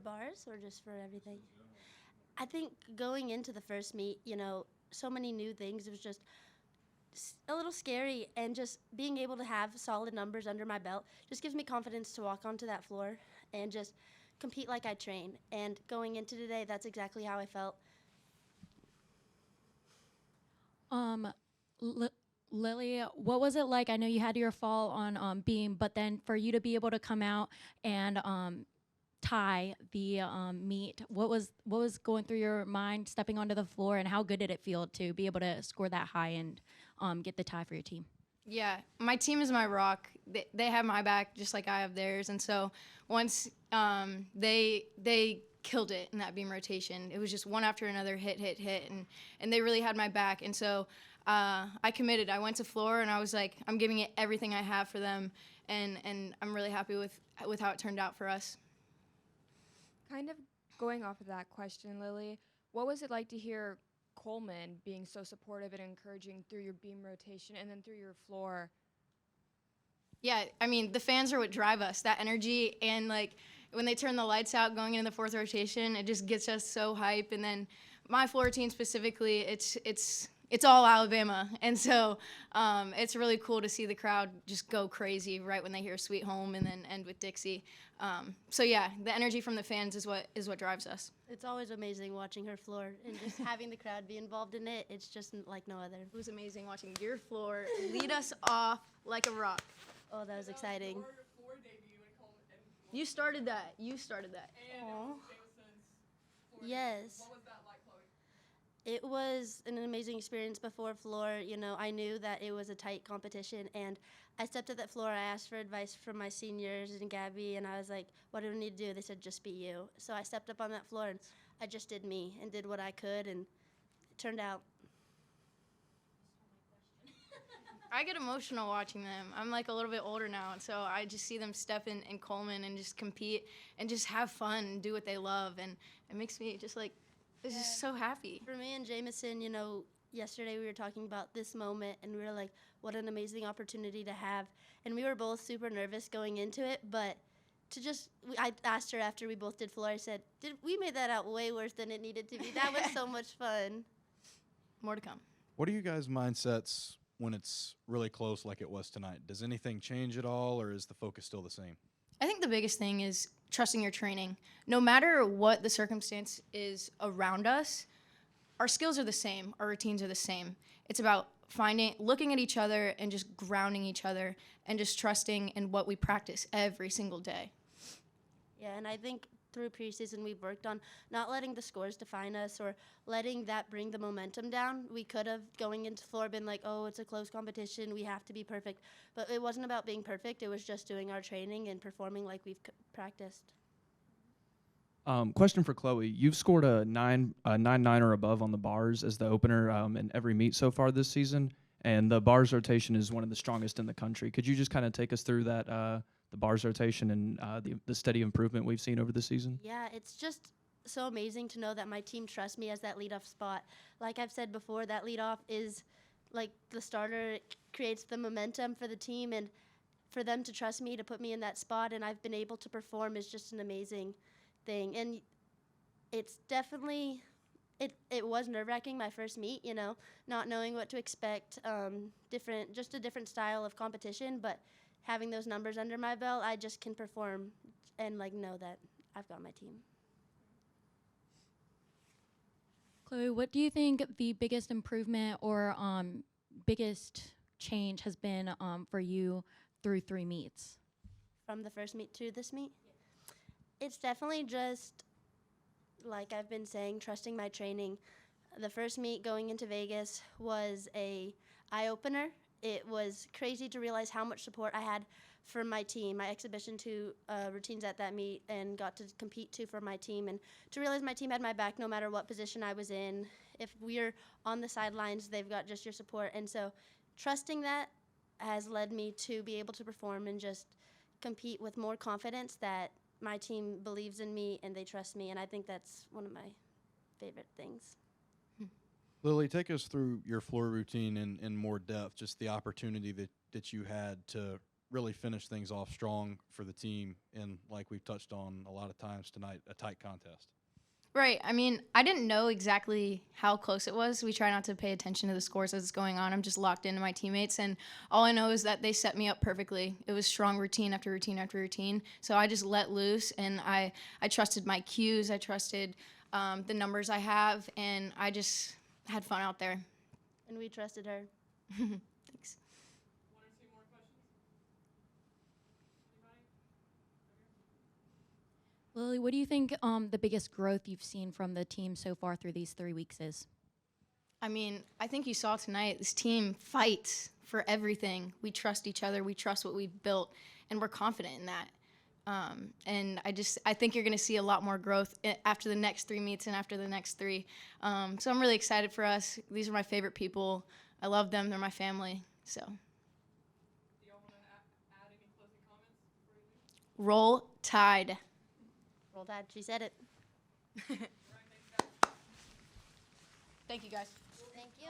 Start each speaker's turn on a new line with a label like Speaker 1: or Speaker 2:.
Speaker 1: bars or just for everything? I think going into the first meet, so many new things. It was just a little scary, and just being able to have solid numbers under my belt just gives me confidence to walk onto that floor and just compete like I train. And going into today, that's exactly how I felt.
Speaker 2: L- Lily, what was it like? I know you had your fall on beam, but then for you to be able to come out and tie the meet, what was going through your mind stepping onto the floor, and how good did it feel to be able to score that high and get the tie for your team?
Speaker 3: Yeah, my team is my rock. They have my back just like I have theirs, and so once they killed it in that beam rotation. It was just one after another, hit, and they really had my back. And so I committed. I went to floor, and I was like, I'm giving it everything I have for them, and I'm really happy with how it turned out for us.
Speaker 4: Kind of going off of that question, Lily, what was it like to hear Coleman being so supportive and encouraging through your beam rotation and then through your floor?
Speaker 3: Yeah, I mean, the fans are what drive us, that energy, and like when they turn the lights out going into the fourth rotation, it just gets us so hype. And then my floor team specifically, it's all Alabama, and so it's really cool to see the crowd just go crazy right when they hear Sweet Home and then end with Dixie. So yeah, the energy from the fans is what drives us.
Speaker 1: It's always amazing watching her floor and just having the crowd be involved in it. It's just like no other.
Speaker 3: It was amazing watching your floor lead us off like a rock.
Speaker 1: Oh, that was exciting.
Speaker 3: You started that.
Speaker 1: Aw. Yes.
Speaker 5: What was that like, Chloe?
Speaker 1: It was an amazing experience before floor. I knew that it was a tight competition, and I stepped to that floor. I asked for advice from my seniors and Gabby, and I was like, what do I need to do? They said, just be you. So I stepped up on that floor, and I just did me and did what I could, and it turned out.
Speaker 3: I get emotional watching them. I'm like a little bit older now, and so I just see them step in Coleman and just compete and just have fun and do what they love, and it makes me just like, it's just so happy.
Speaker 1: For me and Jameson, yesterday we were talking about this moment, and we were like, what an amazing opportunity to have. And we were both super nervous going into it, but I asked her after we both did floor, I said, we made that out way worse than it needed to be. That was so much fun.
Speaker 3: More to come.
Speaker 6: What are you guys' mindsets when it's really close like it was tonight? Does anything change at all, or is the focus still the same?
Speaker 3: I think the biggest thing is trusting your training. No matter what the circumstance is around us, our skills are the same, our routines are the same. It's about looking at each other and just grounding each other and just trusting in what we practice every single day.
Speaker 1: Yeah, and I think through preseason we've worked on not letting the scores define us or letting that bring the momentum down. We could have, going into floor, been like, oh, it's a close competition, we have to be perfect. But it wasn't about being perfect, it was just doing our training and performing like we've practiced.
Speaker 7: Question for Chloe. You've scored a 9-9 or above on the bars as the opener in every meet so far this season, and the bars rotation is one of the strongest in the country. Could you just kind of take us through that, the bars rotation and the steady improvement we've seen over the season?
Speaker 1: Yeah, it's just so amazing to know that my team trusts me as that leadoff spot. Like I've said before, that leadoff is like the starter. It creates the momentum for the team, and for them to trust me to put me in that spot and I've been able to perform is just an amazing thing. And it's definitely, it was nerve-wracking my first meet, not knowing what to expect, just a different style of competition, but having those numbers under my belt, I just can perform and know that I've got my team.
Speaker 2: Chloe, what do you think the biggest improvement or biggest change has been for you through 3 meets?
Speaker 1: From the first meet to this meet? It's definitely just, like I've been saying, trusting my training. The first meet going into Vegas was a eye-opener. It was crazy to realize how much support I had from my team, my exhibition 2 routines at that meet, and got to compete 2 for my team, and to realize my team had my back no matter what position I was in. If we're on the sidelines, they've got just your support, and so trusting that has led me to be able to perform and just compete with more confidence that my team believes in me and they trust me, and I think that's one of my favorite things.
Speaker 6: Lily, take us through your floor routine in more depth, just the opportunity that you had to really finish things off strong for the team in, like we've touched on a lot of times tonight, a tight contest?
Speaker 3: Right. I mean, I didn't know exactly how close it was. We try not to pay attention to the scores as it's going on. I'm just locked into my teammates, and all I know is that they set me up perfectly. It was strong routine after routine after routine. So I just let loose, and I trusted my cues. I trusted the numbers I have, and I just had fun out there.
Speaker 1: And we trusted her.
Speaker 3: Thanks.
Speaker 2: Lily, what do you think the biggest growth you've seen from the team so far through these 3 weeks is?
Speaker 3: I mean, I think you saw tonight, this team fights for everything. We trust each other. We trust what we've built, and we're confident in that. And I think you're going to see a lot more growth after the next 3 meets and after the next 3. So I'm really excited for us. These are my favorite people. I love them. They're my family. So.
Speaker 5: Do y'all want to add any closing comments before you leave?
Speaker 3: Roll Tide.
Speaker 1: Roll Tide. She said it.
Speaker 3: Thank you, guys.
Speaker 1: Thank you.